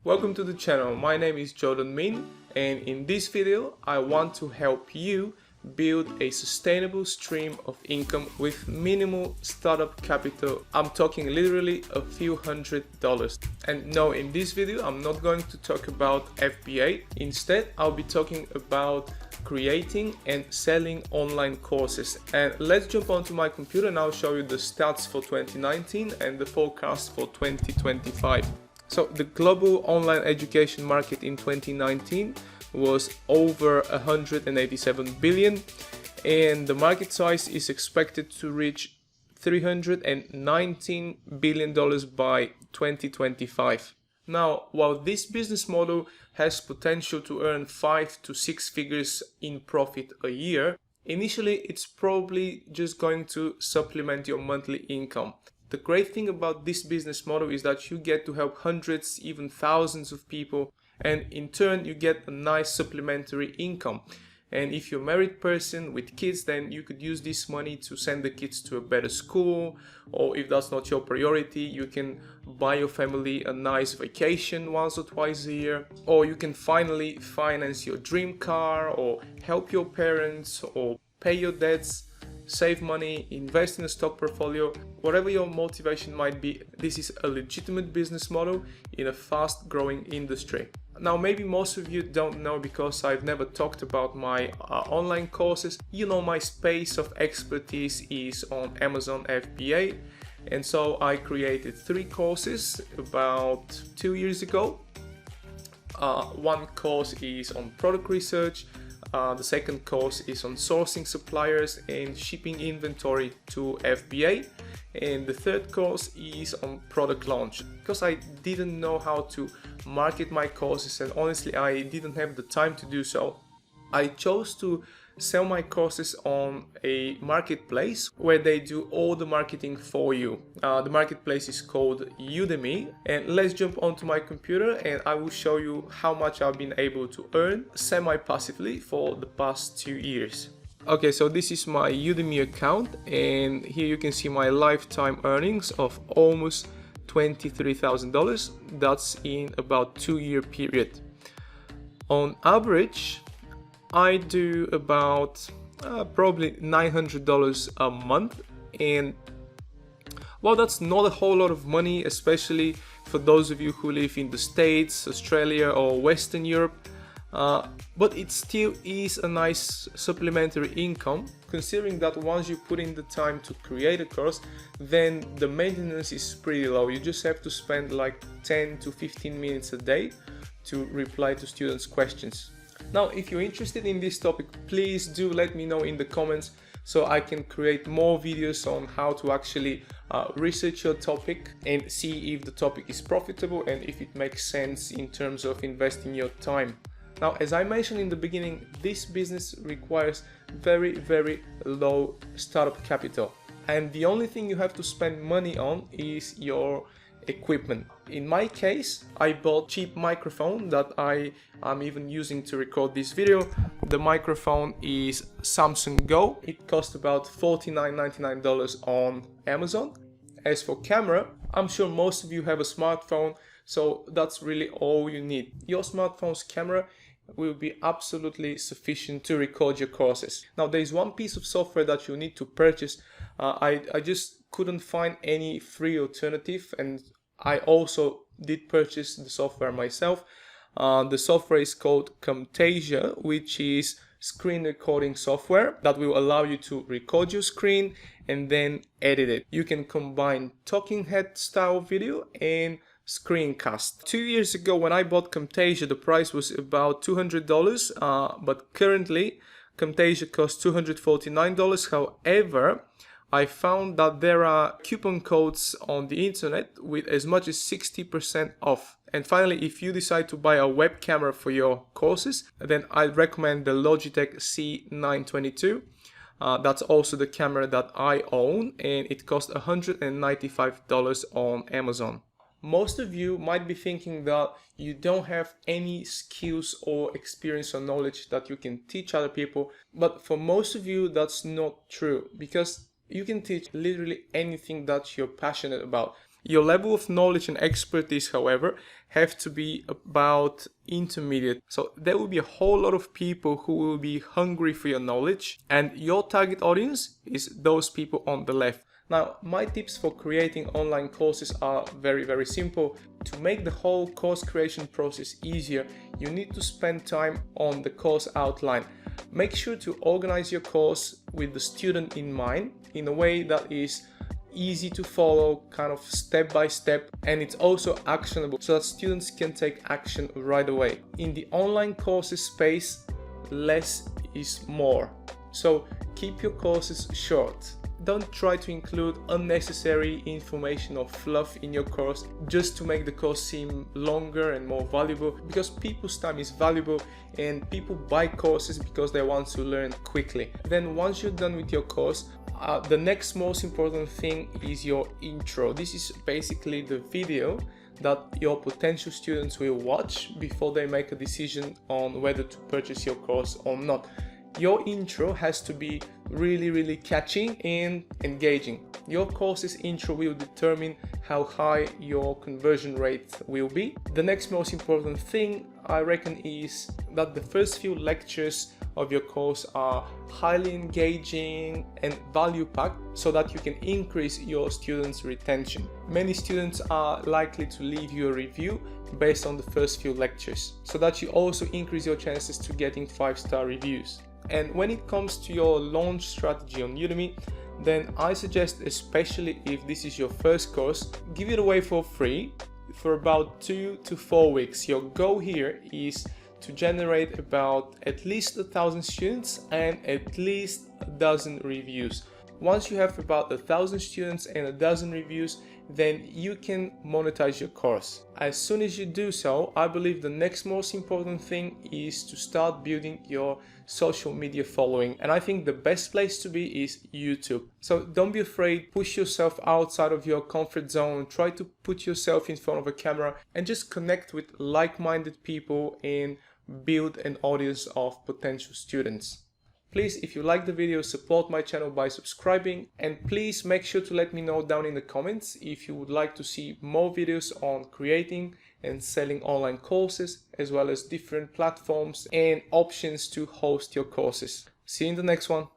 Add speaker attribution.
Speaker 1: Welcome to the channel. My name is Jordan Min, and in this video I want to help you build a sustainable stream of income with minimal startup capital. I'm talking literally a few $100s. And no, in this video I'm not going to talk about FBA. Instead, I'll be talking about creating and selling online courses. And let's jump onto my computer and I'll show you the stats for 2019 and the forecast for 2025. So the global online education market in 2019 was over 187 billion, and the market size is expected to reach $319 billion by 2025. Now, while this business model has potential to earn 5 to 6 figures in profit a year, initially it's probably just going to supplement your monthly income. The great thing about this business model is that you get to help hundreds, even thousands of people, and in turn you get a nice supplementary income. And if you're a married person with kids, then you could use this money to send the kids to a better school, or if that's not your priority, you can buy your family a nice vacation once or twice a year, or you can finally finance your dream car, or help your parents, or pay your debts, save money, invest in a stock portfolio. Whatever your motivation might be, this is a legitimate business model in a fast growing industry. Now, maybe most of you don't know because I've never talked about my online courses. You know, my space of expertise is on Amazon FBA, and so I created 3 courses about 2 years ago. One course is on product research. The second course is on sourcing suppliers and shipping inventory to FBA. And the third course is on product launch. Because I didn't know how to market my courses, and honestly I didn't have the time to do so, I chose to sell my courses on a marketplace where they do all the marketing for you. The marketplace is called Udemy, and let's jump onto my computer and I will show you how much I've been able to earn semi-passively for the past 2 years. Okay, so this is my Udemy account, and here you can see my lifetime earnings of almost $23,000. That's in about 2-year period. On average, I do about probably $900 a month, and well, that's not a whole lot of money, especially for those of you who live in the States, Australia or Western Europe, but it still is a nice supplementary income, considering that once you put in the time to create a course, then the maintenance is pretty low. You just have to spend like 10 to 15 minutes a day to reply to students' questions. Now, if you're interested in this topic, please do let me know in the comments so I can create more videos on how to actually research your topic and see if the topic is profitable and if it makes sense in terms of investing your time. Now, as I mentioned in the beginning, this business requires very low startup capital, and the only thing you have to spend money on is your equipment. In my case, I bought cheap microphone that I am even using to record this video. The microphone is Samsung Go. It cost about $49.99 on Amazon. As for camera, I'm sure most of you have a smartphone, so that's really all you need. Your smartphone's camera will be absolutely sufficient to record your courses. Now, there is one piece of software that you need to purchase. I just couldn't find any free alternative, and I also did purchase the software myself. The software is called Camtasia, which is screen recording software that will allow you to record your screen and then edit it. You can combine talking head style video and screencast. 2 years ago when I bought Camtasia, the price was about $200, but currently Camtasia costs $249. However, I found that there are coupon codes on the internet with as much as 60% off. And finally, if you decide to buy a web camera for your courses, then I recommend the Logitech C922. That's also the camera that I own, and it costs $195 on Amazon. Most of you might be thinking that you don't have any skills or experience or knowledge that you can teach other people, but for most of you that's not true, because you can teach literally anything that you're passionate about. Your level of knowledge and expertise, however, have to be about intermediate. So there will be a whole lot of people who will be hungry for your knowledge, and your target audience is those people on the left. Now, my tips for creating online courses are very simple. To make the whole course creation process easier, you need to spend time on the course outline. Make sure to organize your course with the student in mind in a way that is easy to follow, kind of step by step, and it's also actionable so that students can take action right away. In the online courses space, less is more. So keep your courses short. Don't try to include unnecessary information or fluff in your course just to make the course seem longer and more valuable, because people's time is valuable and people buy courses because they want to learn quickly. Then once you're done with your course, the next most important thing is your intro. This is basically the video that your potential students will watch before they make a decision on whether to purchase your course or not. Your intro has to be really catchy and engaging. Your course's intro will determine how high your conversion rate will be. The next most important thing, I reckon, is that the first few lectures of your course are highly engaging and value-packed so that you can increase your students' retention. Many students are likely to leave you a review based on the first few lectures, so that you also increase your chances to getting 5-star reviews. And when it comes to your launch strategy on Udemy, then I suggest, especially if this is your first course, give it away for free for about 2 to 4 weeks. Your goal here is to generate about at least 1,000 students and at least a dozen reviews. Once you have about 1,000 students and a dozen reviews, then you can monetize your course. As soon as you do so, I believe the next most important thing is to start building your social media following. And I think the best place to be is YouTube. So don't be afraid, push yourself outside of your comfort zone, try to put yourself in front of a camera and just connect with like-minded people and build an audience of potential students. Please, if you like the video, support my channel by subscribing, and please make sure to let me know down in the comments if you would like to see more videos on creating and selling online courses, as well as different platforms and options to host your courses. See you in the next one.